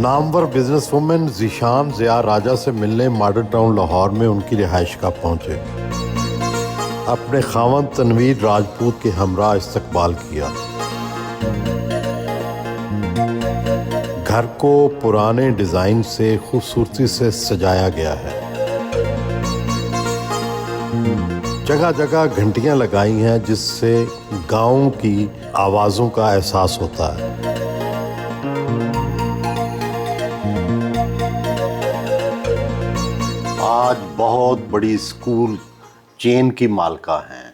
Namvar businesswoman Zeeshan Zia राजा से मिलने modern town Lahore में उनकी रिहाइश का पहुंचे। अपने खावंद तनवीर राजपूत के हमरा इस्तकबाल किया। घर को पुराने डिजाइन से खूबसूरती से सजाया गया है। जगह जगह घंटियां लगाई हैं जिससे गांव की आवाजों का एहसास होता है। आज बहुत बड़ी स्कूल चेन की मालका हैं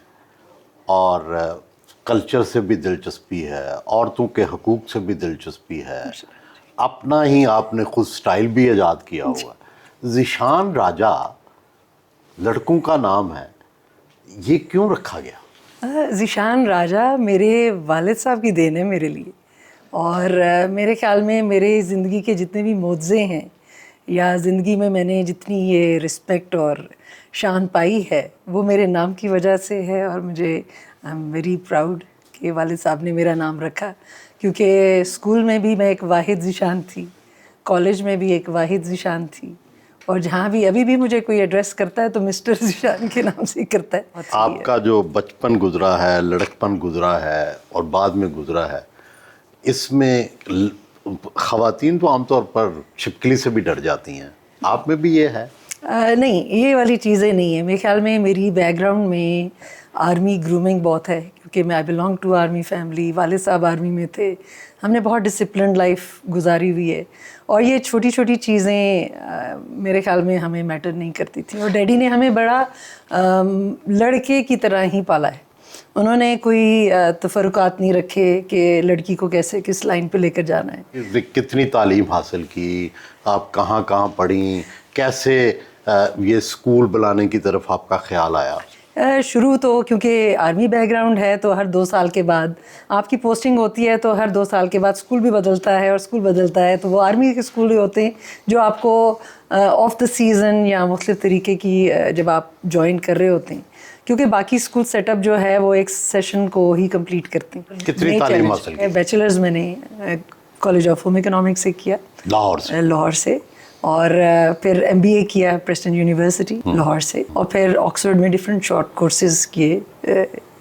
और कल्चर से भी दिलचस्पी है, औरतों के हकूक़ से भी दिलचस्पी है, अपना ही आपने खुद स्टाइल भी इजाद किया हुआ है। ज़ीशान राजा लड़कों का नाम है, ये क्यों रखा गया? ज़ीशान राजा मेरे वालिद साहब की देन है मेरे लिए, और मेरे ख्याल में मेरे ज़िंदगी के जितने भी मोज़े हैं या ज़िंदगी में मैंने जितनी ये रिस्पेक्ट और शान पाई है वो मेरे नाम की वजह से है। और मुझे आई एम वेरी प्राउड कि वालिद साहब ने मेरा नाम रखा, क्योंकि स्कूल में भी मैं एक वाहिद ज़ीशान थी, कॉलेज में भी एक वाहिद ज़ीशान थी, और जहाँ भी अभी भी मुझे कोई एड्रेस करता है तो मिस्टर ज़ीशान के नाम से ही करता है। आपका जो बचपन गुजरा है, लड़कपन गुजरा है और बाद में गुजरा है, इसमें ख़वातीन तो आमतौर पर छिपकली से भी डर जाती हैं, आप में भी ये है? नहीं, ये वाली चीज़ें नहीं है। मेरे ख्याल में मेरी बैकग्राउंड में आर्मी ग्रूमिंग बहुत है, क्योंकि मैं I belong to army family, वालिद साहब आर्मी में थे, हमने बहुत डिसिप्लिन्ड लाइफ गुजारी हुई है, और ये छोटी छोटी चीज़ें मेरे ख्याल में हमें मैटर नहीं करती थी। और डैडी ने हमें बड़ा लड़के की तरह ही पाला है। उन्होंने कोई तफरुकात नहीं रखे कि लड़की को कैसे किस लाइन पे लेकर जाना है। कितनी तालीम हासिल की, आप कहाँ कहाँ पढ़ी, कैसे ये स्कूल बुलाने की तरफ आपका ख्याल आया? शुरू तो क्योंकि आर्मी बैकग्राउंड है तो हर 2 साल के बाद आपकी पोस्टिंग होती है, तो हर 2 साल के बाद स्कूल भी बदलता है, और स्कूल बदलता है तो वो आर्मी के स्कूल ही होते हैं जो आपको ऑफ द सीज़न या मुख्तलिफ तरीके की जब आप ज्वाइन कर रहे होते हैं, क्योंकि बाकी स्कूल सेटअप जो है वो एक सेशन को ही कंप्लीट करते हैं। कितनी तालीम हासिल की? बैचलर्स मैंने कॉलेज ऑफ होम इकोनॉमिक्स से किया, लाहौर से, और फिर MBA किया प्रेस्टन यूनिवर्सिटी लाहौर से, और फिर ऑक्सफोर्ड में डिफरेंट शॉर्ट कोर्सेज किए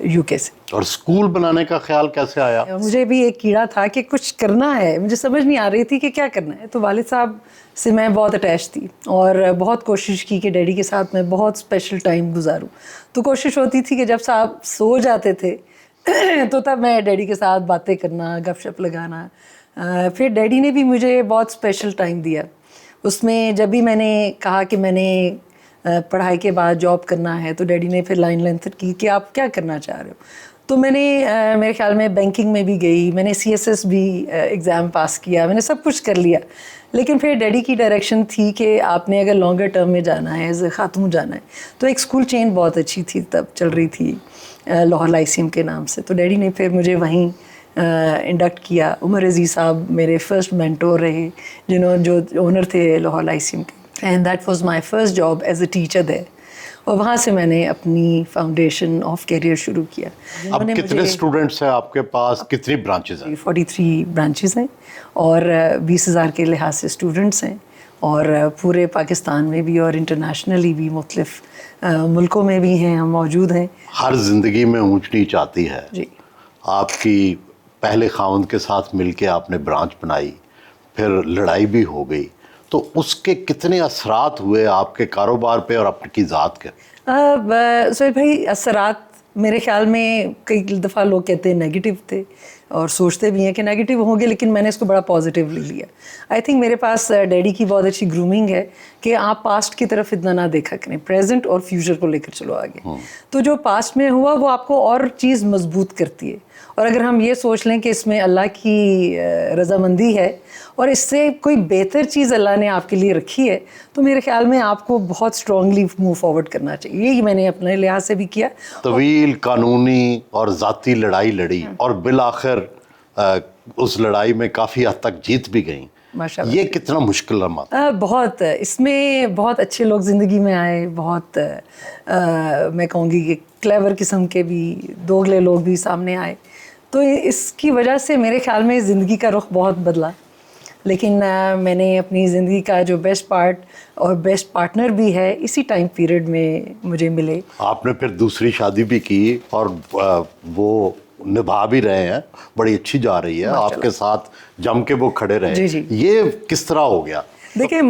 UK से। और स्कूल बनाने का ख्याल कैसे आया? मुझे भी एक कीड़ा था कि कुछ करना है, मुझे समझ नहीं आ रही थी कि क्या करना है। तो वालिद साहब से मैं बहुत अटैच थी और बहुत कोशिश की कि डैडी के साथ मैं बहुत स्पेशल टाइम गुजारूं। तो कोशिश होती थी कि जब साहब सो जाते थे तो तब मैं डैडी के साथ बातें करना, गपशप लगाना। फिर डैडी ने भी मुझे बहुत स्पेशल टाइम दिया। उसमें जब भी मैंने कहा कि मैंने पढ़ाई के बाद जॉब करना है, तो डैडी ने फिर लाइन लेंथ की कि आप क्या करना चाह रहे हो। तो मैंने मेरे ख्याल में बैंकिंग में भी गई, मैंने CSS भी एग्ज़ाम पास किया, मैंने सब कुछ कर लिया। लेकिन फिर डैडी की डायरेक्शन थी कि आपने अगर लॉन्गर टर्म में जाना है, एज ए खातून जाना है, तो एक स्कूल चेन बहुत अच्छी थी तब चल रही थी लाहौर लाइसियम के नाम से। तो डैडी ने फिर मुझे वहीं इंडक्ट किया। उमर अजीज़ साहब मेरे फर्स्ट मेंटोर रहे, जो ओनर थे लाहौर लाइसियम के, and that was my first job as a teacher there. और वहाँ से मैंने अपनी फाउंडेशन ऑफ कैरियर शुरू किया। अब कितने स्टूडेंट्स हैं आपके पास, कितनी ब्रांचेस हैं? 43 ब्रांचेस हैं और 20,000 के लिहाज से स्टूडेंट्स हैं, और पूरे पाकिस्तान में भी और इंटरनेशनली भी मुख्तलिफ मुल्कों में भी हैं, हम मौजूद हैं। हर ज़िंदगी में ऊंच नीच आती है जी। आपकी पहले खावंद के साथ मिलके आपने ब्रांच बनाई, फिर लड़ाई भी हो गई, तो उसके कितने असरात हुए आपके कारोबार पे और आपकी ज़ात के? सोहेल भाई, असरात मेरे ख्याल में कई दफ़ा लोग कहते हैं नेगेटिव थे, और सोचते भी हैं कि नेगेटिव होंगे, लेकिन मैंने इसको बड़ा पॉजिटिवली लिया। आई थिंक मेरे पास डैडी की बहुत अच्छी ग्रूमिंग है कि आप पास्ट की तरफ इतना ना देखा करें, प्रेजेंट और फ्यूचर को लेकर चलो आगे। तो जो पास्ट में हुआ वो आपको और चीज़ मजबूत करती है। और अगर हम ये सोच लें कि इसमें अल्लाह की रज़ामंदी है और इससे कोई बेहतर चीज़ अल्लाह ने आपके लिए रखी है, तो मेरे ख्याल में आपको बहुत स्ट्रांगली मूव फॉरवर्ड करना चाहिए। यही मैंने अपने लिहाज से भी किया। तवील कानूनी और ज़ाती लड़ाई लड़ी और बिल आखिर उस लड़ाई में काफ़ी हद तक जीत भी गई। माशाल्लाह। ये कितना मुश्किल रहा? बहुत, इसमें बहुत अच्छे लोग ज़िंदगी में आए, बहुत मैं कहूँगी कि क्लेवर किस्म के भी दोगले लोग भी सामने आए, तो इसकी वजह से मेरे ख्याल में ज़िंदगी का रुख बहुत बदला। लेकिन मैंने अपनी ज़िंदगी का जो बेस्ट पार्ट और बेस्ट पार्टनर भी है इसी टाइम पीरियड में मुझे मिले। आपने फिर दूसरी शादी भी की और वो निभा भी रहे हैं, बड़ी अच्छी जा रही है, आपके साथ जम के वो खड़े रहे। जी जी। ये किस तरह हो गया? देखिए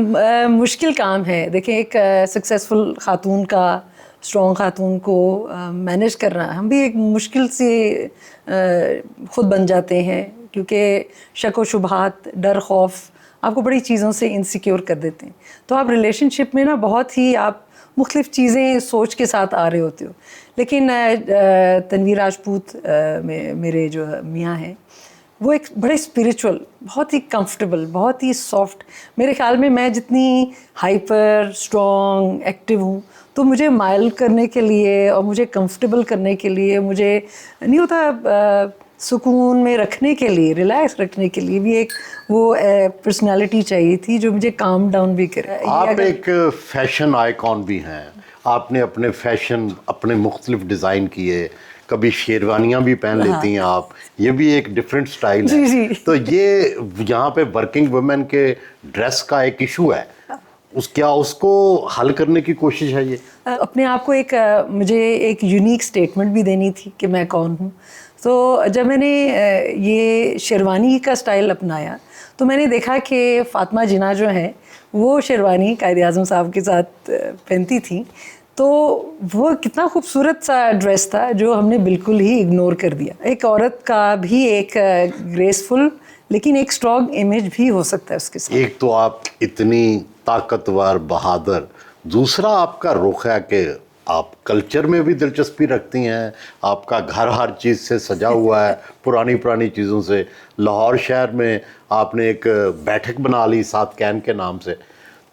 मुश्किल काम है। देखिए एक सक्सेसफुल खातून का, स्ट्रॉन्ग खातून को मैनेज करना, हम भी एक मुश्किल से ख़ुद बन जाते हैं, क्योंकि शक व शुबहात, डर, खौफ आपको बड़ी चीज़ों से इनसिक्योर कर देते हैं। तो आप रिलेशनशिप में ना बहुत ही आप मुख्तलिफ़ चीज़ें सोच के साथ आ रहे होते हो। लेकिन तनवीर राजपूत मेरे जो मियाँ हैं, वो एक बड़े स्पिरिचुअल, बहुत ही कंफर्टेबल, बहुत ही सॉफ्ट। मेरे ख्याल में मैं जितनी हाइपर स्ट्रॉन्ग एक्टिव हूँ, तो मुझे माइल करने के लिए और मुझे कंफर्टेबल करने के लिए, मुझे नहीं होता सुकून में रखने के लिए, रिलैक्स रखने के लिए भी एक वो पर्सनालिटी चाहिए थी जो मुझे काम डाउन भी करे। आप एक फैशन आइकॉन भी हैं, आपने अपने फैशन अपने मुख्तलिफ डिज़ाइन किए, कभी शेरवानियाँ भी पहन लेती हैं आप, ये भी एक डिफरेंट स्टाइल है। जी। तो ये यहाँ पे वर्किंग वुमेन के ड्रेस का एक इशू है, क्या उसको हल करने की कोशिश है? ये अपने आप को मुझे एक यूनिक स्टेटमेंट भी देनी थी कि मैं कौन हूँ। तो जब मैंने ये शेरवानी का स्टाइल अपनाया, तो मैंने देखा कि फ़ातिमा जिन्ना जो हैं, वो शेरवानी कायद-ए-आज़म साहब के साथ पहनती थी, तो वो कितना खूबसूरत सा ड्रेस था जो हमने बिल्कुल ही इग्नोर कर दिया। एक औरत का भी एक ग्रेसफुल लेकिन एक स्ट्रॉन्ग इमेज भी हो सकता है उसके साथ। एक तो आप इतनी ताकतवर, बहादुर, दूसरा आपका रुख है कि आप कल्चर में भी दिलचस्पी रखती हैं, आपका घर हर चीज़ से सजा हुआ है, पुरानी चीज़ों से। लाहौर शहर में आपने एक बैठक बना ली साथ कैन के नाम से,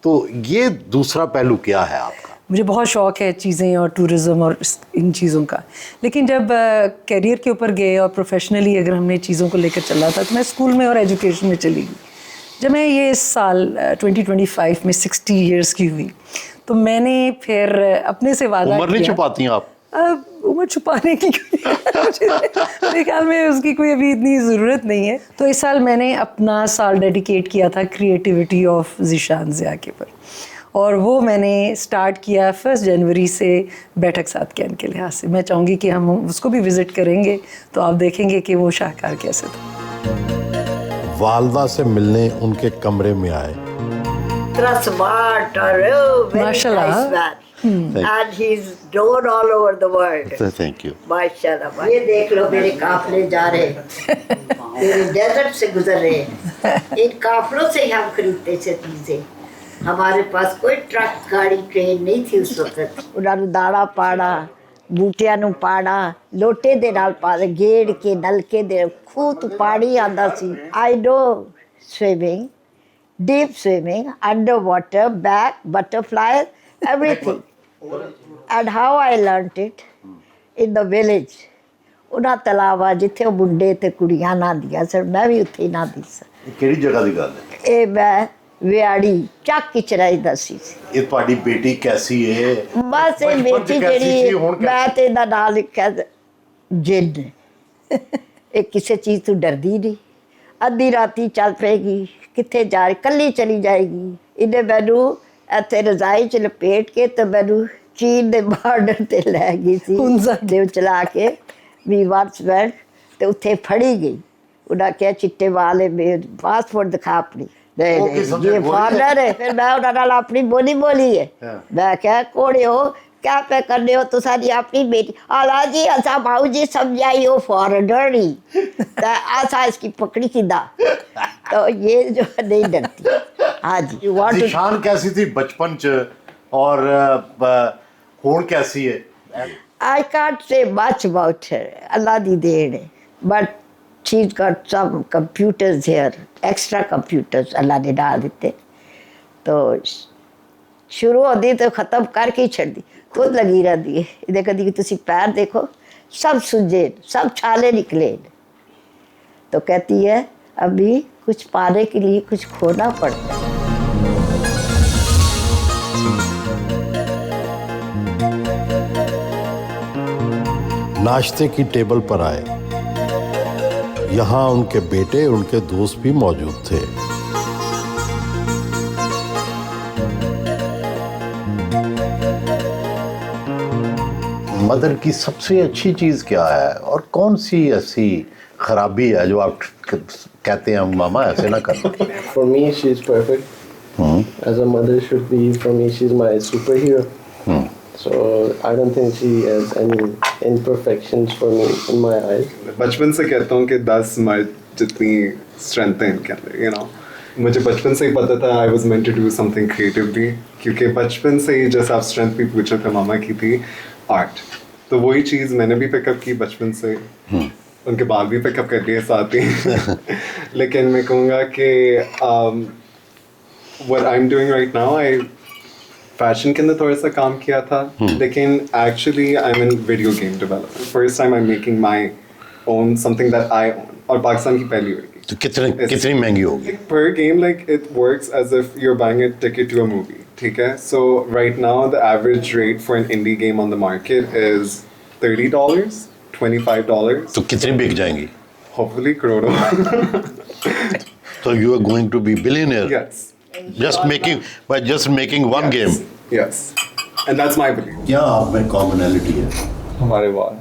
तो ये दूसरा पहलू क्या है आपका? मुझे बहुत शौक़ है चीज़ें और टूरिज़म और इन चीज़ों का, लेकिन जब करियर के ऊपर गए और प्रोफेशनली अगर हमने चीज़ों को लेकर चला था, तो मैं स्कूल में और एजुकेशन में चली गई। जब मैं ये इस साल 2025 में 60 इयर्स की हुई, तो मैंने फिर अपने से वादा किया। उम्र नहीं छुपाती हैं आप? उम्र छुपाने की मेरे ख्याल में उसकी कोई अभी इतनी ज़रूरत नहीं है। तो इस साल मैंने अपना साल डेडिकेट किया था क्रिएटिविटी ऑफ ज़ीशान ज़िया के ऊपर, और वो मैंने स्टार्ट किया 1 जनवरी से बैठक साथ कैन के लिहाज से। मैं चाहूँगी कि हम उसको भी विज़िट करेंगे, तो आप देखेंगे कि वो शाहकार कैसे था। वालदा से मिलने उनके कमरे में आए। इतना स्मार्ट और माशाल्लाह। and he's known all over the world. Thank you. माशाल्लाह। ये देख लो मेरे काफले जा रहे हैं, मेरे डेजर्ट से गुजर रहे हैं। इन काफलों से ही हम खरीदते थे चीजें। हमारे पास कोई ट्रक, गाड़ी, ट्रेन नहीं थी उस वक्त। उन्होंने दाड़ा पाड़ा, बूटियां नू पाड़ा, लोटे दे नाल पाड़े, गेड़ के नलके दे खूह तो पानी आंदा सी। I know swimming, deep swimming, underwater, back, butterflies, everything. And how I learnt it in the village. उन्हां तलावा जिथे मुंडे ते कुड़ियां नहांदियां सन, मैं भी उत्थे नहांदी सां। किहड़ी जगह दी गल है? ਇਹ ਮੈਂ ਵਿਆੜੀ ਚੱਕ ਚ ਰਹਿੰਦਾ ਸੀ। ਇਹ ਤੁਹਾਡੀ ਬੇਟੀ ਕੈਸੀ ਹੈ? ਬਸ ਇਹ ਬੇਟੀ ਜਿਹੜੀ ਮੈਂ ਤੇ ਇਹਦਾ ਨਾਂ ਲਿਖਿਆ ਜਿੰਨ। ਇਹ ਕਿਸੇ ਚੀਜ਼ ਤੋਂ ਡਰਦੀ ਨਹੀਂ, ਅੱਧੀ ਰਾਤੀ ਚੱਲ ਪਏਗੀ, ਕਿੱਥੇ ਜਾ ਰਹੀ, ਕੱਲੀ ਚਲੀ ਜਾਏਗੀ। ਇਹਨੇ ਮੈਨੂੰ ਇੱਥੇ ਰਜ਼ਾਈ ਚ ਲਪੇਟ ਕੇ ਤੇ ਮੈਨੂੰ ਚੀਨ ਦੇ ਬਾਰਡਰ ਤੇ ਲੈ ਗਈ ਸੀ, ਦੇ ਚਲਾ ਕੇ ਵੀ ਵਾਟਸਵੈਨ ਤੇ ਉੱਥੇ ਫੜੀ ਗਈ। ਉਹਨਾਂ ਕਿਹਾ ਚਿੱਟੇ ਵਾਲੇ ਪਾਸਪੋਰਟ ਦਿਖਾ ਆਪਣੀ। ये फॉरनर है। फिर मैं उन्होंने अपनी बोली बोली है। मैं क्या कोड़े हो, क्या पे करने हो, तो सारी अपनी बेटी आला जी असा भाऊ जी समझाई हो फॉरनर ही, तो आसा इसकी पकड़ी सीधा। तो ये जो नहीं डरती। हाँ जी। ज़ीशान कैसी थी बचपन च और हुण कैसी है? I can't say much about her, अल्लाह दी देन है। But she got some computers here, extra computers अल्लाह ने डाल दिते। तो शुरू होती तो ख़त्म करके ही छड़ दी, खुद लगी रहती है। इधर कभी तुसी पैर देखो सब सुजे, सब छाले निकले। तो कहती है अभी कुछ पाने के लिए कुछ खोना पड़ता है। नाश्ते की टेबल पर आए। यहाँ उनके बेटे, उनके दोस्त भी मौजूद थे। मदर की सबसे अच्छी चीज क्या है और कौन सी ऐसी खराबी है जो आप कहते हैं मामा ऐसे ना कर? For me, she's perfect. As a mother should be. For me, she's my superhero. So I don't think she has any imperfections for me in my eyes. बचपन से कहता हूँ कि 10 मर्द जितनी स्ट्रेंथ है इनके अंदर, you know. मुझे बचपन से ही पता था I was meant to do something creatively, क्योंकि बचपन से ही जैसे आप स्ट्रेंथ भी पूछे थे मामा की थी, आर्ट। तो वही चीज़ मैंने भी पिकअप की बचपन से। उनके बाल भी पिकअप कर लिए साथ ही। लेकिन मैं कहूँगा कि what I'm doing right now, I fashion के अंदर थोड़ा सा काम किया था, लेकिन actually I am in video game development. First time I am making my own something that I own, और पाकिस्तान की पहली होगी। तो कितनी महंगी होगी? पर game like it works as if you are buying a ticket to a movie, ठीक है? So right now the average rate for an indie game on the market is $30, $25। तो कितनी बिक जाएंगी? होपफुली करोड़ों। So you are going to be billionaire? Yes. by just making one game. Yes. And that's my belief. क्या आप में commonality है? हमारे बाल।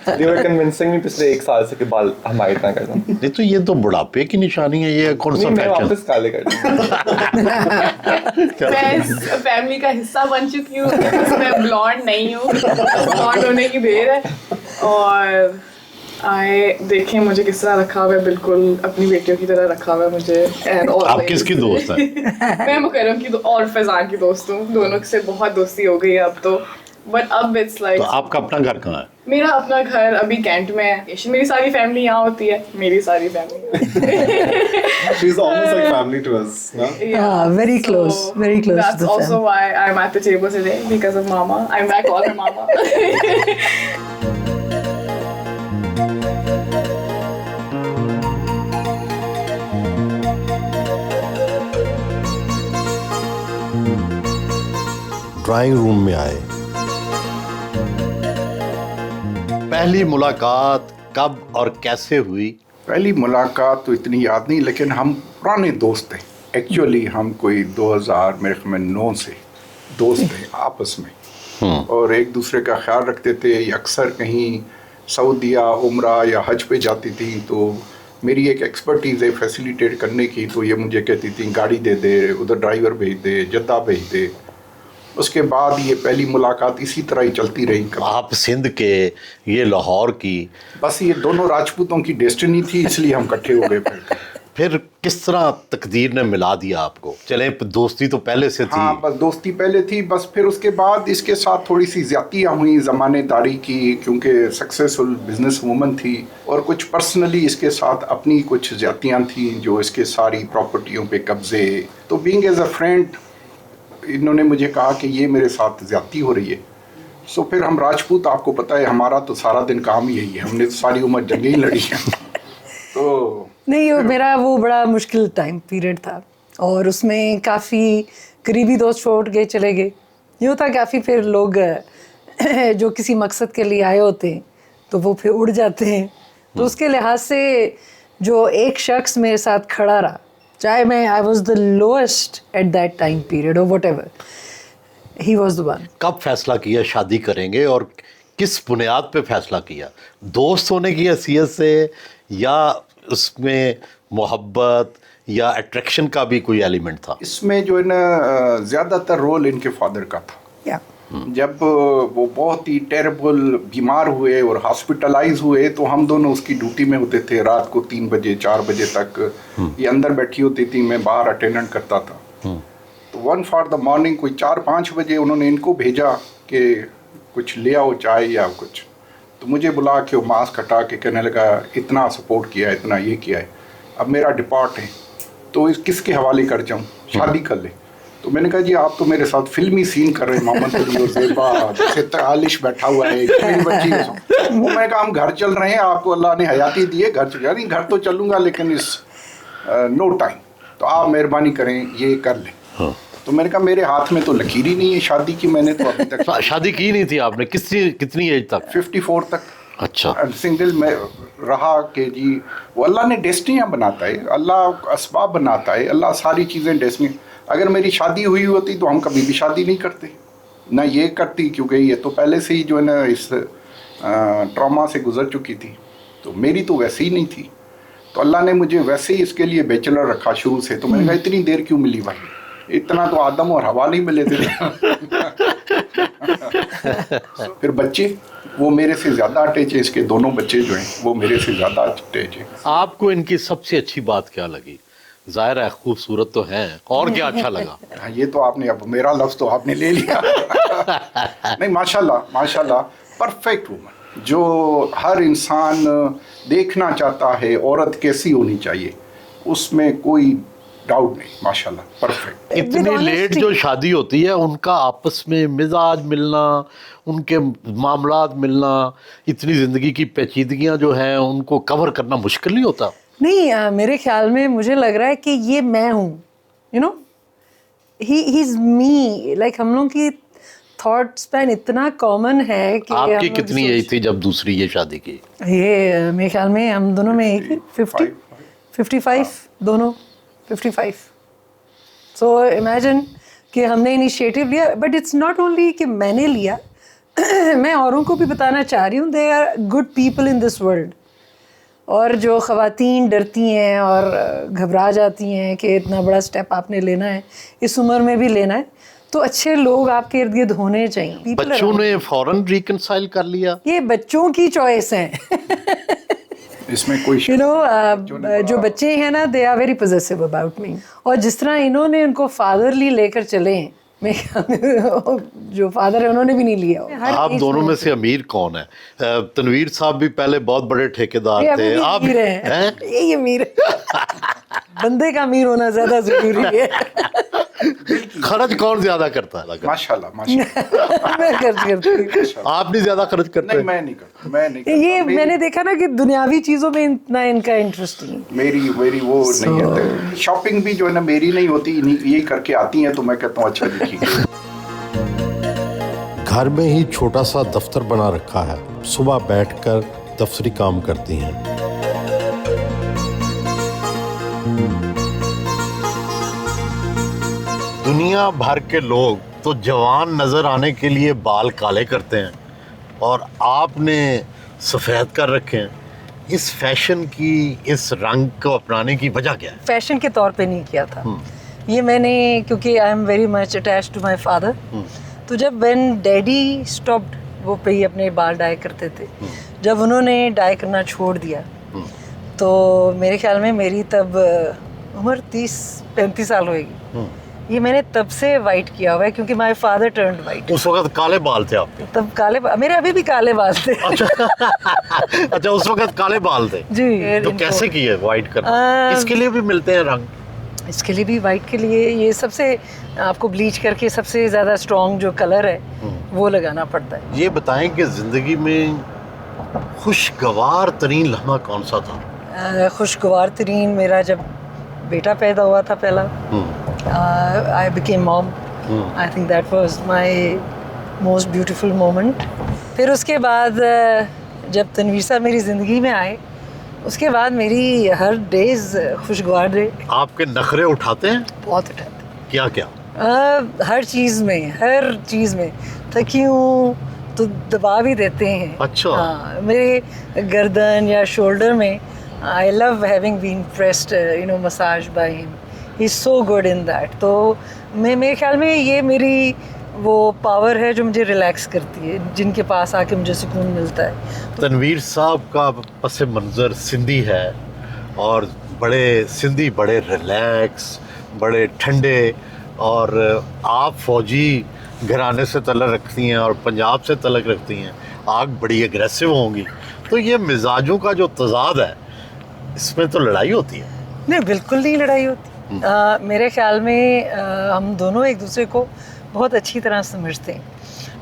They were convincing me पिछले 1 साल से कि बाल हमारे इतना कर दो। नहीं तो ये तो बुढ़ापे की निशानी है, ये कौन सा नहीं, मैं फैशन? वापस काले कर दूँ। मैं इस फैमिली का हिस्सा बन चुकी हूँ, मैं ब्लॉन्ड नहीं हूँ, ब्लॉन्ड होने की देर है। और देखें मुझे किस तरह रखा हुआ है, बिल्कुल अपनी बेटियों की तरह रखा हुआ है मुझे। आप किसकी दोस्त हैं? मैं मुकर्रम की और फैजान की दोस्त हूँ, दोनों से बहुत दोस्ती हो गई है अब तो। बट अब इट्स लाइक। तो आपका अपना घर कहाँ है? मेरा अपना घर अभी कैंट में है। मेरी सारी फैमिली यहाँ होती है, मेरी सारी family. She's almost like family to us, no? very close, very close. That's to the also why I'm at the table today, because of Mama. I call her Mama. Drawing room में आए। पहली मुलाकात कब और कैसे हुई? पहली मुलाकात तो इतनी याद नहीं, लेकिन हम पुराने दोस्त थे। एक्चुअली हम कोई 2009 से दोस्त थे आपस में, और एक दूसरे का ख्याल रखते थे। अक्सर कहीं सऊदीया, उम्रा या हज पे जाती थी, तो मेरी एक एक्सपर्टीज़ है फैसिलिटेट करने की, तो ये मुझे कहती थी गाड़ी दे दे, उधर ड्राइवर भेज दे, जद्दा भेज दे। उसके बाद ये पहली मुलाकात इसी तरह ही चलती रही। आप सिंध के, ये लाहौर की, बस ये दोनों राजपूतों की डेस्टिनी थी, इसलिए हम इकट्ठे हो गए। फिर किस तरह तकदीर ने मिला दिया आपको? चले दोस्ती तो पहले से थी। हाँ, बस दोस्ती पहले थी, बस फिर उसके बाद इसके साथ थोड़ी सी ज्यादतियाँ हुई ज़मानेदारी की, क्योंकि सक्सेसफुल बिजनेस वूमन थी, और कुछ पर्सनली इसके साथ अपनी कुछ ज्यादतियाँ थी जो इसके सारी प्रॉपर्टियों पे कब्जे। तो बीइंग एज अ फ्रेंड इन्होंने मुझे कहा कि ये मेरे साथ ज्यादती हो रही है। सो फिर हम राजपूत, आपको पता है हमारा तो सारा दिन काम यही है, हमने तो सारी उम्र जंगें ही लड़ी हैं। तो नहीं, मेरा वो बड़ा मुश्किल टाइम पीरियड था, और उसमें काफ़ी करीबी दोस्त छोड़ के चले गए। ये होता काफ़ी, फिर लोग जो किसी मकसद के लिए आए होते हैं तो वो फिर उड़ जाते हैं। तो उसके लिहाज से जो एक शख्स मेरे साथ खड़ा रहा, चाहे मैं I was the lowest at that time period और whatever, he was the one. कब फैसला किया शादी करेंगे, और किस बुनियाद पे फैसला किया? दोस्त होने की हैसियत से, या उसमें मोहब्बत या अट्रैक्शन का भी कोई एलिमेंट था? इसमें जो है ना, ज़्यादातर रोल इनके फादर का था। जब वो बहुत ही टेरेबल बीमार हुए और हॉस्पिटलाइज हुए, तो हम दोनों उसकी ड्यूटी में होते थे। रात को 3 बजे 4 बजे तक ये अंदर बैठी होती थी, मैं बाहर अटेंडेंट करता था। तो 1 फॉर द मॉर्निंग कोई 4-5 बजे उन्होंने इनको भेजा कि कुछ ले आओ चाय या कुछ, तो मुझे बुला के वो मास्क हटा के कहने लगा इतना सपोर्ट किया है, इतना ये किया है, अब मेरा डिपार्ट है तो इस किसके हवाले कर जाऊँ, शादी कर ले। तो मैंने कहा जी आप तो मेरे साथ फिल्मी सीन कर रहे हैं, मोहम्मद अली और ज़ेबा जैसे आलिश बैठा हुआ है, मेरी बच्ची है। वो मैंने कहा हम घर चल रहे हैं, आपको अल्लाह ने हयाती दी है, घर चल नहीं, घर तो चलूँगा लेकिन इस नो टाइम, तो आप मेहरबानी करें ये कर लें। तो मैंने कहा मेरे हाथ में तो लकीर ही नहीं है शादी की, मैंने तो अभी तक शादी की नहीं थी आपने, कितनी एज तक? 54 तक अच्छा। सिंगल में रहा कि जी वो अल्लाह ने डेस्टिनियाँ बनाता है, अल्लाह असबाब बनाता है, अल्लाह सारी चीज़ें डेस्टिनी। अगर मेरी शादी हुई होती तो हम कभी भी शादी नहीं करते, ना ये करती, क्योंकि ये तो पहले से ही जो है ना इस ट्रॉमा से गुजर चुकी थी, तो मेरी तो वैसे ही नहीं थी। तो अल्लाह ने मुझे वैसे ही इसके लिए बैचलर रखा शुरू से। तो मैंने कहा इतनी देर क्यों मिली भाई, इतना तो आदम और हवा नहीं मिले थे। फिर बच्चे वो मेरे से ज़्यादा अटैच है, इसके दोनों बच्चे जो हैं वो मेरे से ज़्यादा अटैच है। आपको इनकी सबसे अच्छी बात क्या लगी? जाहिर है खूबसूरत तो हैं, और क्या अच्छा लगा? हाँ, ये तो आपने अब मेरा लफ्ज़ तो आपने ले लिया। नहीं माशाल्लाह माशाल्लाह, परफेक्ट वुमन, जो हर इंसान देखना चाहता है औरत कैसी होनी चाहिए, उसमें कोई डाउट नहीं, माशाल्लाह परफेक्ट। इतनी लेट जो शादी होती है उनका आपस में मिजाज मिलना, उनके मामलात मिलना, इतनी ज़िंदगी की पेचीदगियाँ जो हैं उनको कवर करना मुश्किल नहीं होता? नहीं, मेरे ख्याल में मुझे लग रहा है कि ये मैं हूँ, you know, he is me. Like हम लोग की थॉट स्पैन इतना कॉमन है कि आपकी कितनी एज थी जब दूसरी ये शादी की? ये मेरे ख्याल में हम दोनों में एक 55 दोनों 55। सो इमेजिन कि हमने इनिशिएटिव लिया, बट इट्स नॉट ओनली कि मैंने लिया, मैं औरों को भी बताना चाह रही हूँ they are good people in this world. और जो ख़वातीन डरती हैं और घबरा जाती हैं कि इतना बड़ा स्टेप आपने लेना है, इस उम्र में भी लेना है, तो अच्छे लोग आपके इर्द गिर्द होने चाहिए। बच्चों ने फ़ौरन रिकंसाइल कर लिया? ये बच्चों की चॉइस है। इसमें कोई यू नो, जो बच्चे हैं ना, they are very positive about me. और जिस तरह इन्होंने उनको फादरली लेकर चले हैं, जो फादर है उन्होंने भी नहीं लिया। आप दोनों में से अमीर कौन है? तनवीर साहब भी पहले बहुत बड़े ठेकेदार थे, आप अमीर हैं? यही अमीर है। बंदे का अमीर होना ज्यादा जरूरी है। खर्च कौन ज्यादा करता है? माशाल्लाह माशाल्लाह। मैं खर्च करती हूँ। आप नहीं ज्यादा खर्च करते? नहीं, मैं नहीं करता। ये मैंने देखा ना कि दुनियावी चीजों में इतना इनका इंटरेस्ट नहीं। मेरी वो नहीं है, शॉपिंग भी जो है ना मेरी नहीं होती, यही करके आती हैं, तो मैं कहता हूँ अच्छा लिखी। घर में ही छोटा सा दफ्तर बना रखा है, सुबह बैठकर दफ्तरी काम करती हैं। दुनिया भर के लोग तो जवान नजर आने के लिए बाल काले करते हैं, और आपने सफ़ेद कर रखे हैं। इस फैशन की, इस रंग को अपनाने की वजह क्या है? फैशन के तौर पे नहीं किया था ये मैंने, क्योंकि I am very much attach to my father. तो जब व्हेन डैडी स्टॉप्ड, वो पे ही अपने बाल डाई करते थे, जब उन्होंने डाई करना छोड़ दिया, तो मेरे ख्याल में मेरी तब उम्र 30-35 साल होएगी। ये मैंने तब से वाइट किया हुआ है, क्योंकि माय फादर टर्न्ड वाइट। उस वक्त काले बाल थे आपके? तब काले मेरे अभी भी काले बाल थे। अच्छा, उस वक्त काले बाल थे जी। तो कैसे किए वाइट करना? इसके लिए भी मिलते हैं रंग? इसके लिए भी, वाइट के लिए ये सबसे आपको ब्लीच करके सबसे ज़्यादा स्ट्रॉन्ग जो कलर है वो लगाना पड़ता है। ये बताएं कि ज़िंदगी में खुशगवार तरीन लम्हा कौन सा था? खुशगवार तरीन मेरा जब बेटा पैदा हुआ था पहला, I became mom. I think that was my most beautiful moment. फिर उसके बाद जब तनवीर साहब मेरी ज़िंदगी में आए, उसके बाद मेरी हर डेज खुशगवार रहे। आपके नखरे उठाते हैं? बहुत उठाते हैं। क्या क्या? हर चीज़ में थकी हूँ तो दबा भी देते हैं। अच्छा। हाँ, मेरे गर्दन या शोल्डर में I love having been pressed, you know, massage by him. He is so good in that. तो मेरे ख्याल में ये मेरी वो पावर है जो मुझे रिलैक्स करती है, जिनके पास आके मुझे सुकून मिलता है। तनवीर साहब का पस मंज़र सिंधी है, और सिंधी बड़े रिलैक्स, बड़े ठंडे, और आप फौजी घराने से तलक रखती हैं और पंजाब से तलक रखती हैं, आप बड़ी एग्रेसिव होंगी, तो ये मिजाजों का जो तजाद है इसमें तो लड़ाई होती है। नहीं, बिल्कुल नहीं लड़ाई होती। मेरे ख्याल में हम दोनों एक दूसरे को बहुत अच्छी तरह समझते हैं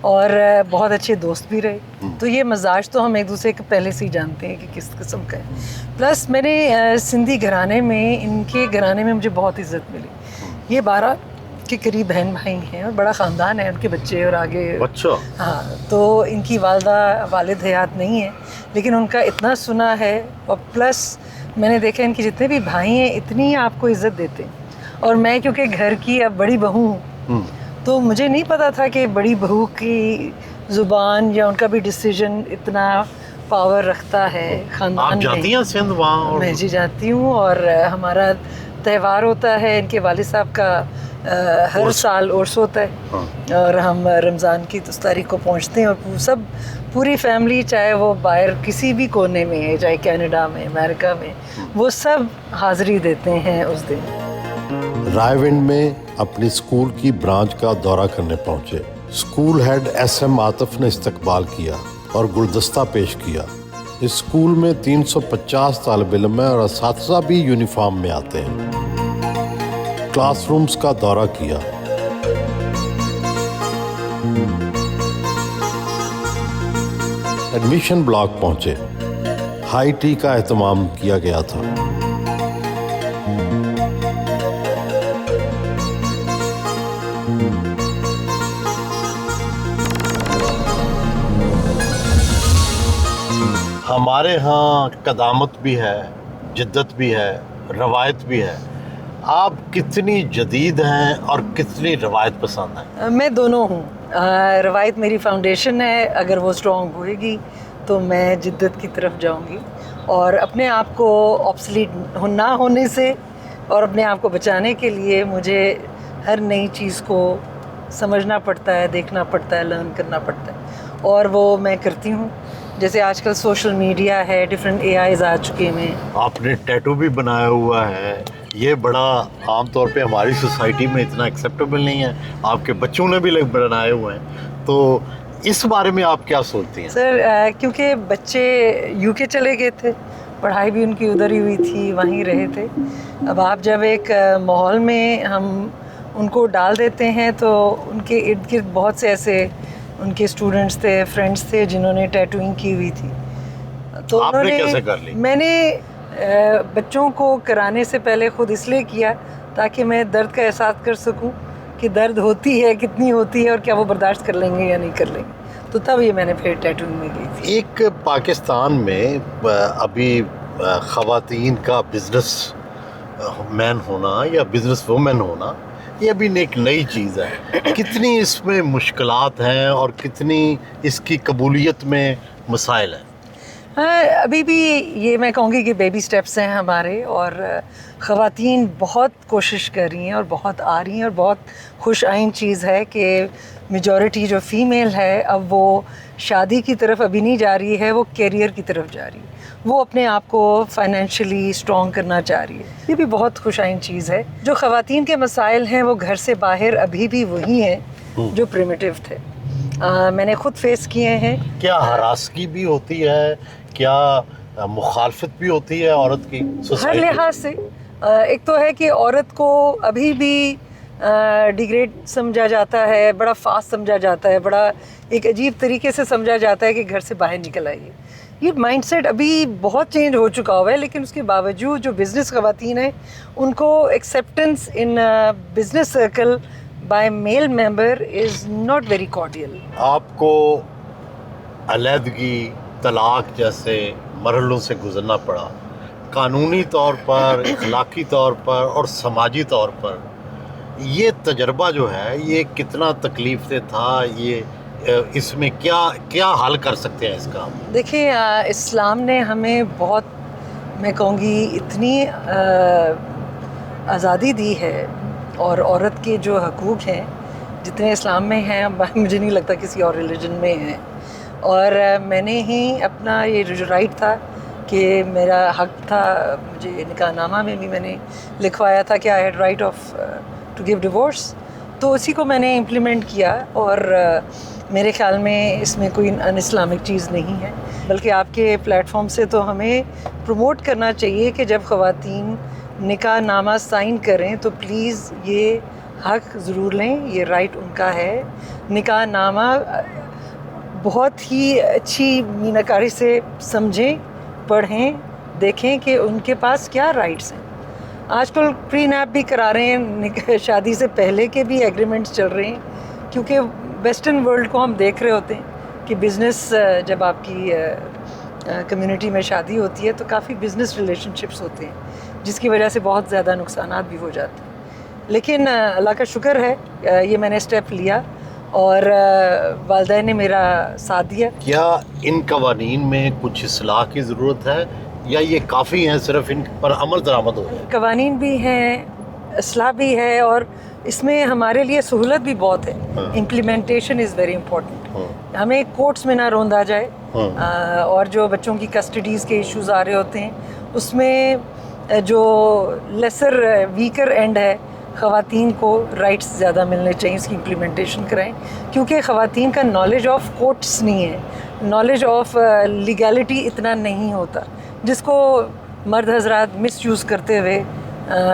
और बहुत अच्छे दोस्त भी रहे, तो ये मजाज तो हम एक दूसरे को पहले से ही जानते हैं कि किस किस्म का है। प्लस मैंने सिंधी घराने में, इनके घराने में मुझे बहुत इज्जत मिली। ये 12 के करीब बहन भाई हैं और बड़ा ख़ानदान है, उनके बच्चे और आगे। अच्छा। हाँ, तो इनकी वालदा वालिद हयात नहीं है, लेकिन उनका इतना सुना है और प्लस मैंने देखा इनके जितने भी भाई हैं इतनी आपको इज्जत देते हैं। और मैं क्योंकि घर की अब बड़ी बहू हूँ, तो मुझे नहीं पता था कि बड़ी बहू की ज़ुबान या उनका भी डिसीजन इतना पावर रखता है ख़ानदान आप में। जाती हैं सिंध वहाँ? और मैं जी जाती हूँ और हमारा त्यौहार होता है, इनके वालिद साहब का हर साल उर्स होता है और हम रमज़ान की 10 तारीख को पहुँचते हैं और सब पूरी फैमिली, चाहे वो बाहर किसी भी कोने में है, चाहे कनाडा में, अमेरिका में, वो सब हाज़िरी देते हैं उस दिन। रायविंड में अपनी स्कूल की ब्रांच का दौरा करने पहुंचे। स्कूल हेड SM आतिफ ने इस्तकबाल किया और गुलदस्ता पेश किया। इस स्कूल में 350 तालिब इल्म हैं और असातिज़ा भी यूनिफॉर्म में आते हैं। क्लासरूम्स का दौरा किया। एडमिशन ब्लॉक पहुंचे। हाई टी का एहतमाम किया गया था। हमारे यहाँ कदामत भी है, जिद्दत भी है, रवायत भी है। आप कितनी जदीद हैं और कितनी रवायत पसंद हैं? मैं दोनों हूँ। रवायत मेरी फाउंडेशन है, अगर वो स्ट्रॉन्ग होएगी तो मैं जिद्दत की तरफ जाऊँगी और अपने आप को ऑब्सलीट ना होने से और अपने आप को बचाने के लिए मुझे हर नई चीज़ को समझना पड़ता है, देखना पड़ता है, लर्न करना पड़ता है और वो मैं करती हूँ। जैसे आजकल सोशल मीडिया है, डिफरेंट AIs आ चुके हैं। आपने टैटू भी बनाया हुआ है, ये बड़ा आम तौर पे हमारी सोसाइटी में इतना एक्सेप्टेबल नहीं है। आपके बच्चों ने भी बनाए हुए हैं, तो इस बारे में आप क्या सोचती हैं? सर, क्योंकि बच्चे UK चले गए थे, पढ़ाई भी उनकी उधर ही हुई थी, वहीं रहे थे। अब आप जब एक माहौल में हम उनको डाल देते हैं तो उनके इर्द गिर्द बहुत से ऐसे उनके स्टूडेंट्स थे, फ्रेंड्स थे जिन्होंने टैटूइंग की हुई थी। तो आपने कैसे कर ली? मैंने बच्चों को कराने से पहले खुद इसलिए किया ताकि मैं दर्द का एहसास कर सकूं कि दर्द होती है, कितनी होती है और क्या वो बर्दाश्त कर लेंगे या नहीं कर लेंगे। तो तब ये मैंने फिर टैटूइंग में गई थी। एक पाकिस्तान में अभी ख़वातीन का बिजनेस मैन होना या बिजनेस वुमेन होना, ये अभी एक नई चीज़ है। कितनी इसमें मुश्किलात हैं और कितनी इसकी कबूलियत में मसाइल हैं? हाँ, अभी भी ये मैं कहूँगी कि बेबी स्टेप्स हैं हमारे और ख़वातीन बहुत कोशिश कर रही हैं और बहुत आ रही हैं और बहुत खुश आइन चीज़ है कि मेजॉरिटी जो फ़ीमेल है अब वो शादी की तरफ अभी नहीं जा रही है, वो कैरियर की तरफ जा रही है, वो अपने आप को फाइनेंशियली स्ट्रॉन्ग करना चाह रही है। ये भी बहुत खुश आइन चीज़ है। जो ख़वातीन के मसाइल हैं वो घर से बाहर अभी भी वही हैं जो प्रिमिटिव थे। मैंने खुद फेस किए हैं। क्या हरासगी भी होती है, क्या मुखालफत भी होती है औरत की हर सोसाइटी? लिहाज से एक तो है कि औरत को अभी भी डिग्रेड समझा जाता है, बड़ा फास्ट समझा जाता है, बड़ा एक अजीब तरीके से समझा जाता है कि घर से बाहर निकल आइए। ये माइंडसेट अभी बहुत चेंज हो चुका हुआ है, लेकिन उसके बावजूद जो बिज़नेस ख़वातीन हैं उनको acceptance in business circle by male member is not very cordial. आपको अलहदगी, तलाक जैसे मरहलों से गुजरना पड़ा, कानूनी तौर पर, अखलाकी तौर पर और समाजी तौर पर। ये तजर्बा जो है ये कितना तकलीफ से था, ये इसमें क्या क्या हल कर सकते हैं इसका? देखिए, इस्लाम ने हमें बहुत, मैं कहूँगी, इतनी आज़ादी दी है और औरत के जो हकूक़ हैं जितने इस्लाम में हैं मुझे नहीं लगता किसी और रिलीजन में हैं। और मैंने ही अपना ये जो राइट था कि मेरा हक था, मुझे निकाहनामा में भी मैंने लिखवाया था कि I had right of to give divorce. तो उसी को मैंने इम्प्लीमेंट किया और मेरे ख्याल में इसमें कोई अन इस्लामिक चीज़ नहीं है, बल्कि आपके प्लेटफॉर्म से तो हमें प्रमोट करना चाहिए कि जब ख़वातीन निकाह नामा साइन करें तो प्लीज़ ये हक़ ज़रूर लें, ये राइट उनका है। निकाह नामा बहुत ही अच्छी मीनाकारी से समझें, पढ़ें, देखें कि उनके पास क्या राइट्स हैं। आजकल प्री नैप भी करा रहे हैं, शादी से पहले के भी एग्रीमेंट्स चल रहे हैं, क्योंकि वेस्टर्न वर्ल्ड को हम देख रहे होते हैं कि बिज़नेस जब आपकी कम्युनिटी में शादी होती है तो काफ़ी बिज़नेस रिलेशनशिप्स होते हैं, जिसकी वजह से बहुत ज़्यादा नुकसानात भी हो जाते हैं। लेकिन अल्लाह का शुक्र है ये मैंने स्टेप लिया और वालिदैन ने मेरा साथ दिया। क्या इन कवानीन में कुछ इस्लाह की ज़रूरत है या ये काफ़ी हैं, सिर्फ इन पर अमल दरामद हो जाए? कवानीन भी हैं, इस्लाह भी है और इसमें हमारे लिए सहूलत भी बहुत है। Implementation is very important. हमें कोर्ट्स में ना रोंदा जाए और जो बच्चों की कस्टडीज़ के इश्यूज आ रहे होते हैं उसमें जो लेसर वीकर एंड है, ख़वातीन को राइट्स ज़्यादा मिलने चाहिए, इसकी इम्प्लीमेंटेशन कराएं, क्योंकि ख़वातीन का नॉलेज ऑफ कोर्ट्स नहीं है, नॉलेज ऑफ लीगैलिटी इतना नहीं होता, जिसको मर्द हजरात मिस यूज़ करते हुए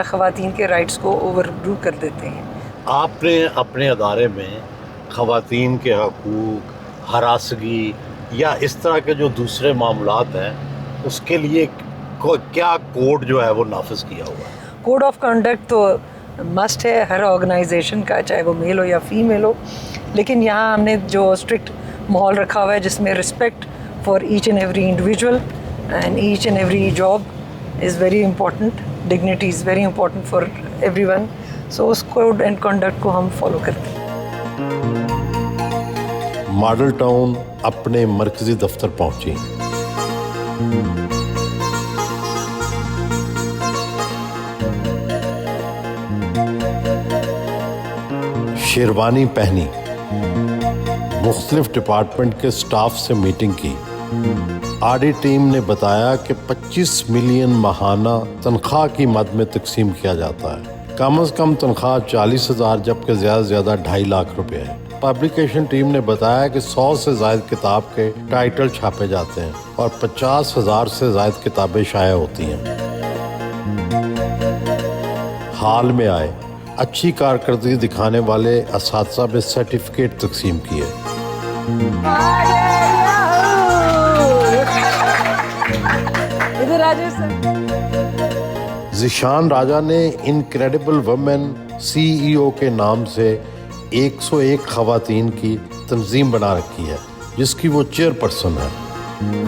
ख़वातीन के राइट्स को ओवरडू कर देते हैं। आपने अपने अदारे में ख़वातीन के हकूक़, हरासगी या इस तरह के जो दूसरे मामलात हैं उसके लिए क्या कोड जो है वो नाफिज किया हुआ है? कोड ऑफ कंडक्ट तो मस्ट है हर ऑर्गेनाइजेशन का, चाहे वो मेल हो या फीमेल हो, लेकिन यहाँ हमने जो स्ट्रिक्ट माहौल रखा हुआ है जिसमें respect for each and every individual and each and every job is very important, dignity is very important for everyone. So उस कोड एंड कंडक्ट को हम फॉलो करते हैं। मॉडल टाउन अपने मरकज़ी दफ्तर पहुँची। शेरवानी पहनी, मुख्तलिफ डिपार्टमेंट के स्टाफ से मीटिंग की। आडी टीम ने बताया कि 25 मिलियन माहाना तनख्वाह की मद में तकसीम किया जाता है। कम से कम तनख्वाह 40,000 जबकि ज़्यादा से ज़्यादा 2.5 लाख रुपए है। पब्लिकेशन टीम ने बताया कि 100 से ज़ायद किताब के टाइटल छापे जाते हैं और 50,000 से ज़ायद किताबें शाया होती हैं। हाल में आए अच्छी कारकर्दगी दिखाने वाले असातिज़ा में सर्टिफिकेट तकसीम किए। ज़िशान राजा ने इनक्रेडिबल वुमेन CEO के नाम से 101 ख़वातीन की तंजीम बना रखी है, जिसकी वो चेयरपर्सन है।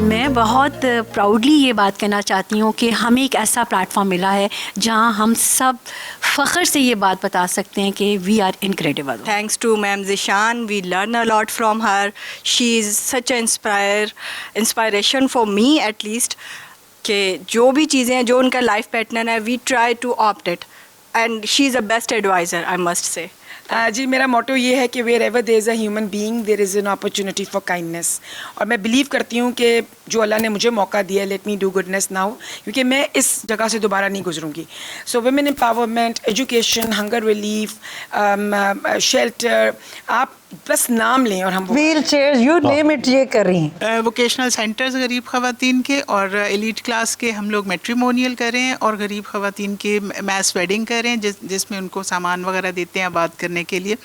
मैं बहुत प्राउडली ये बात कहना चाहती हूँ कि हमें एक ऐसा प्लेटफॉर्म मिला है जहाँ हम सब फ़ख्र से ये बात बता सकते हैं कि we are incredible. Thanks to ma'am Zeeshan, we learn a lot from her. She is such inspiration for me at least, कि जो भी चीज़ें हैं, जो उनका लाइफ पैटर्न है, we try to opt it and she is a best adviser, I must say. जी, मेरा मोटो ये है कि wherever there is a human being there is an opportunity for kindness. और मैं बिलीव करती हूँ कि जो अल्लाह ने मुझे मौका दिया, let me do goodness now, क्योंकि मैं इस जगह से दोबारा नहीं गुजरूँगी। So women empowerment, education, hunger relief, shelter, आप बस नाम लें और हम wheelchair you name it ये कर रही हैं। वोकेशनल सेंटर्स गरीब ख़वातीन के और एलीट क्लास के हम लोग मैट्रिमोनियल करें और गरीब ख़वातीन के मैस वेडिंग करें, जिसमें उनको सामान वगैरह देते हैं आबाद करने के लिए,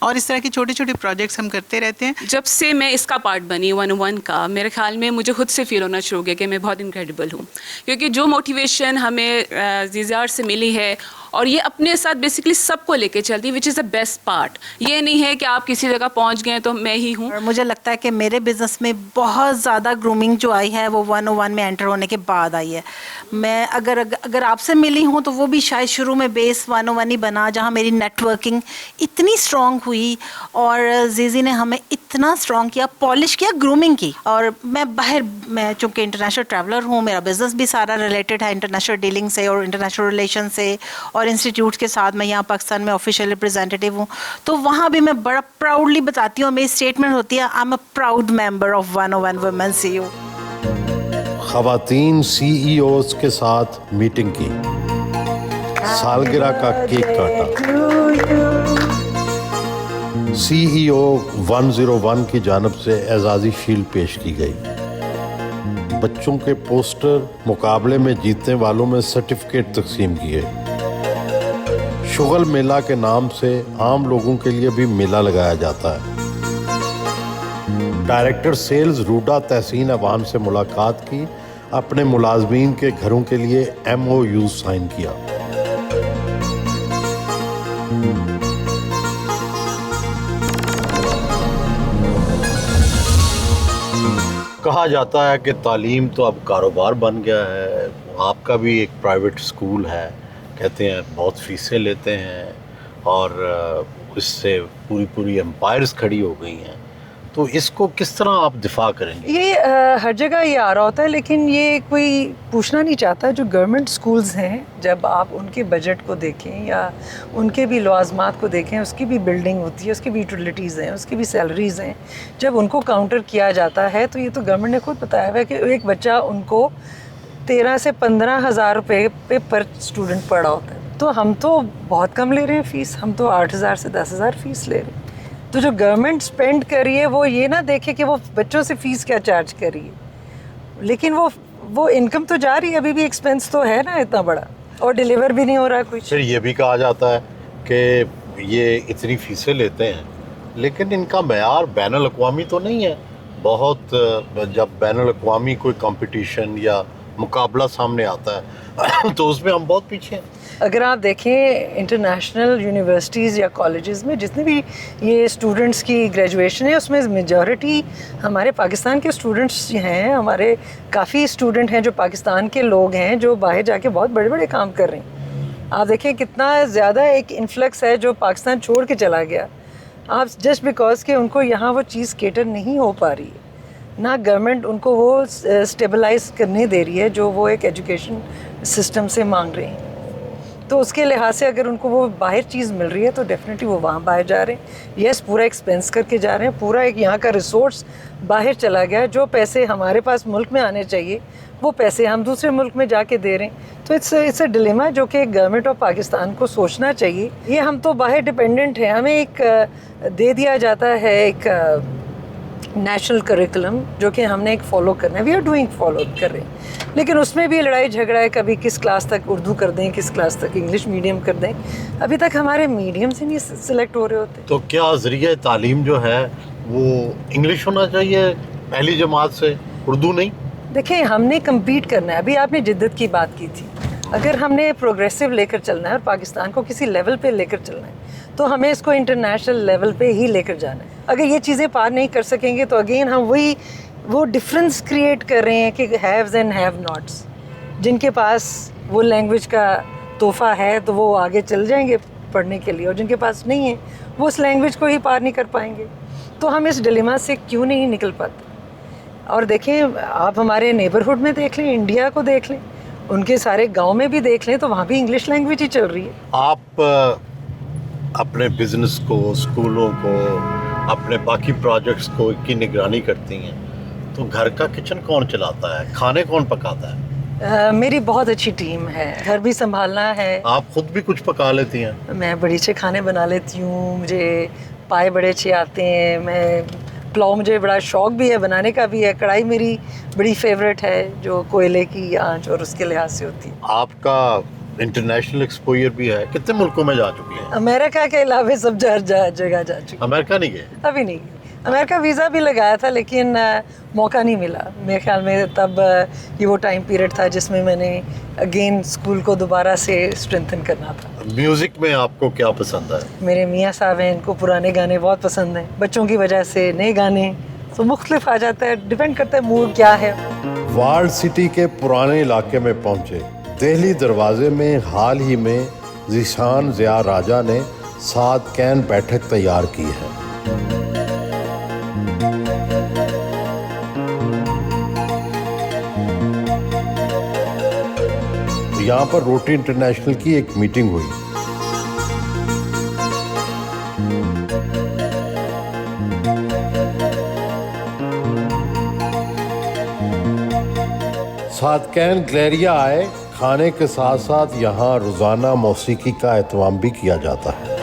और इस तरह के छोटे छोटे प्रोजेक्ट्स हम करते रहते हैं। जब से मैं इसका पार्ट बनी 101 का, मेरे ख्याल में मुझे खुद से फील होना शुरू हो गया कि मैं बहुत इनक्रेडिबल हूँ, क्योंकि जो मोटिवेशन हमें ज़िज़ार से मिली है और ये अपने साथ बेसिकली सबको लेके चलती है, which is the best part. ये नहीं है कि आप किसी जगह पहुंच गए तो मैं ही हूँ। मुझे लगता है कि मेरे बिज़नेस में बहुत ज़्यादा ग्रूमिंग जो आई है वो 101 में एंटर होने के बाद आई है। मैं अगर आपसे मिली हूँ तो वो भी शायद शुरू में बेस 101 ही बना, जहाँ मेरी नेटवर्किंग इतनी स्ट्रॉन्ग हुई और जीजी ने हमें इतना स्ट्रॉन्ग किया, पॉलिश किया, ग्रूमिंग की। और मैं चूँकि इंटरनेशनल ट्रैवलर हूँ, मेरा बिज़नेस भी सारा रिलेटेड है इंटरनेशनल डीलिंग से और इंटरनेशनल रिलेशन से, और इंस्टीट्यूट के साथ मैं यहाँ पाकिस्तान में ऑफिशियल रिप्रेजेंटेटिव हूँ, तो वहाँ भी मैं बड़ा प्राउडली बताती हूँ, मेरी स्टेटमेंट होती है, I am a proud member of 101 women CEO। ख़वातीन CEOs के साथ मीटिंग की, सालगिरह का केक काटा। CEO 101 की जानिब से एजाज़ी शील्ड पेश की गई। बच्चों के पोस्टर, मुकाबले में जीतने वालों में सर्टिफिकेट तकसीम किए। शुगल मेला के नाम से आम लोगों के लिए भी मेला लगाया जाता है। डायरेक्टर सेल्स रूडा तहसीन अवान से मुलाकात की, अपने मुलाजमीन के घरों के लिए MOU साइन किया। कहा जाता है कि तालीम तो अब कारोबार बन गया है। आपका भी एक प्राइवेट स्कूल है, कहते हैं बहुत फीसें लेते हैं और इससे पूरी एम्पायर्स खड़ी हो गई हैं। तो इसको किस तरह आप दिफा करेंगे? ये हर जगह ये आ रहा होता है, लेकिन ये कोई पूछना नहीं चाहता। जो गवर्नमेंट स्कूल्स हैं, जब आप उनके बजट को देखें या उनके भी लवाजमात को देखें, उसकी भी बिल्डिंग होती है, उसकी भी यूटिलिटीज़ हैं, उसकी भी सैलरीज़ हैं। जब उनको काउंटर किया जाता है तो ये तो गवर्नमेंट ने खुद बताया हुआ है कि एक बच्चा उनको 13 से 15 हज़ार रुपये पे पर स्टूडेंट पढ़ा होता है। तो हम तो बहुत कम ले रहे हैं फ़ीस, हम तो 8,000 से 10,000 फ़ीस ले रहे हैं। तो जो गवर्नमेंट स्पेंड कर रही है वो ये ना देखे कि वो बच्चों से फ़ीस क्या चार्ज कर रही है, लेकिन वो इनकम तो जा रही है, अभी भी एक्सपेंस तो है ना इतना बड़ा, और डिलीवर भी नहीं हो रहा कुछ। फिर ये भी कहा जाता है कि ये इतनी फ़ीसें लेते हैं, लेकिन इनका मयार बैनुल अक़वामी तो नहीं है। बहुत जब बैनुल अक़वामी कोई कंपटीशन या मुकाबला सामने आता है तो उसमें हम बहुत पीछे हैं। अगर आप देखें इंटरनेशनल यूनिवर्सिटीज़ या कॉलेजेस में जितने भी ये स्टूडेंट्स की ग्रेजुएशन है, उसमें मेजॉरिटी हमारे पाकिस्तान के स्टूडेंट्स हैं। हमारे काफ़ी स्टूडेंट हैं जो पाकिस्तान के लोग हैं, जो बाहर जाके बहुत बड़े बड़े काम कर रहे हैं। आप देखें कितना ज़्यादा एक इन्फ्लक्स है जो पाकिस्तान छोड़ के चला गया, आप जस्ट बिकॉज के उनको यहाँ वो चीज़ केटर नहीं हो पा रही है, ना गवर्नमेंट उनको वो स्टेबलाइज करने दे रही है जो वो एक एजुकेशन सिस्टम से मांग रहे हैं। तो उसके लिहाज से अगर उनको वो बाहर चीज़ मिल रही है तो डेफिनेटली वो वहाँ बाहर जा रहे हैं। यस, पूरा एक्सपेंस करके जा रहे हैं, पूरा एक यहाँ का रिसोर्स बाहर चला गया है। जो पैसे हमारे पास मुल्क में आने चाहिए वो पैसे हम दूसरे मुल्क में जाके दे रहे हैं। तो इट्स अ डिलेमा जो कि गवर्नमेंट ऑफ पाकिस्तान को सोचना चाहिए। ये हम तो बाहर डिपेंडेंट हैं, हमें एक दे दिया जाता है एक नेशनल करिकुलम जो कि हमने एक फ़ॉलो करना है, वी आर डूइंग फॉलो कर रहे हैं, लेकिन उसमें भी लड़ाई झगड़ा है। कभी किस क्लास तक उर्दू कर दें, किस क्लास तक इंग्लिश मीडियम कर दें। अभी तक हमारे मीडियम से नहीं सिलेक्ट हो रहे होते। तो क्या ज़रिया तालीम जो है वो इंग्लिश होना चाहिए पहली जमात से, उर्दू नहीं? देखिए, हमने कम्पीट करना है। अभी आपने जिद्दत की बात की थी, अगर हमने प्रोग्रेसिव लेकर चलना है और पाकिस्तान को किसी लेवल पे लेकर चलना है तो हमें इसको इंटरनेशनल लेवल पे ही लेकर जाना है। अगर ये चीज़ें पार नहीं कर सकेंगे तो अगेन हम वो डिफरेंस क्रिएट कर रहे हैं कि हैव्स एंड हैव नॉट्स। जिनके पास वो लैंग्वेज का तोहफ़ा है तो वो आगे चल जाएंगे पढ़ने के लिए, और जिनके पास नहीं है वो उस लैंग्वेज को ही पार नहीं कर पाएंगे। तो हम इस डिलेमा से क्यों नहीं निकल पाते? और देखें, आप हमारे नेबरहुड में देख लें, इंडिया को देख लें, उनके सारे गांव में भी देख लें तो वहाँ भी इंग्लिश लैंग्वेज ही चल रही है। आप अपने बिजनेस को, स्कूलों को, अपने बाकी प्रोजेक्ट्स को की निगरानी करती हैं, तो घर का किचन कौन चलाता है, खाने कौन पकाता है? मेरी बहुत अच्छी टीम है, घर भी संभालना है। आप खुद भी कुछ पका लेती हैं? मैं बड़े अच्छे खाने बना लेती हूँ, मुझे पाए बड़े अच्छे आते हैं। मैं पुलाव, मुझे बड़ा शौक़ भी है, बनाने का भी है। कढ़ाई मेरी बड़ी फेवरेट है जो कोयले की आंच और उसके लिहाज से होती है। आपका इंटरनेशनल एक्सपोजर भी है, कितने मुल्कों में जा चुकी हैं? अमेरिका के अलावा सब जगह जा चुकी। अमेरिका नहीं गए? अभी नहीं गई। अमेरिका वीज़ा भी लगाया था लेकिन मौका नहीं मिला। मेरे ख्याल में तब ये वो टाइम पीरियड था जिसमें मैंने अगेन स्कूल को दोबारा से स्ट्रेंथन करना था। म्यूज़िक में आपको क्या पसंद है? मेरे मियाँ साहब हैं, इनको पुराने गाने बहुत पसंद हैं। बच्चों की वजह से नए गाने तो मुख्तलिफ आ जाता है, डिपेंड करता है मूड क्या है। वार्ड सिटी के पुराने इलाके में पहुंचे। दिल्ली दरवाजे में हाल ही में ज़ीशान ज़िया राजा ने 7 कैन बैठक तैयार की है। यहाँ पर रोटरी इंटरनेशनल की एक मीटिंग हुई। सादकैन ग्लेरिया आए। खाने के साथ साथ यहाँ रोज़ाना मौसीकी का एहतमाम भी किया जाता है।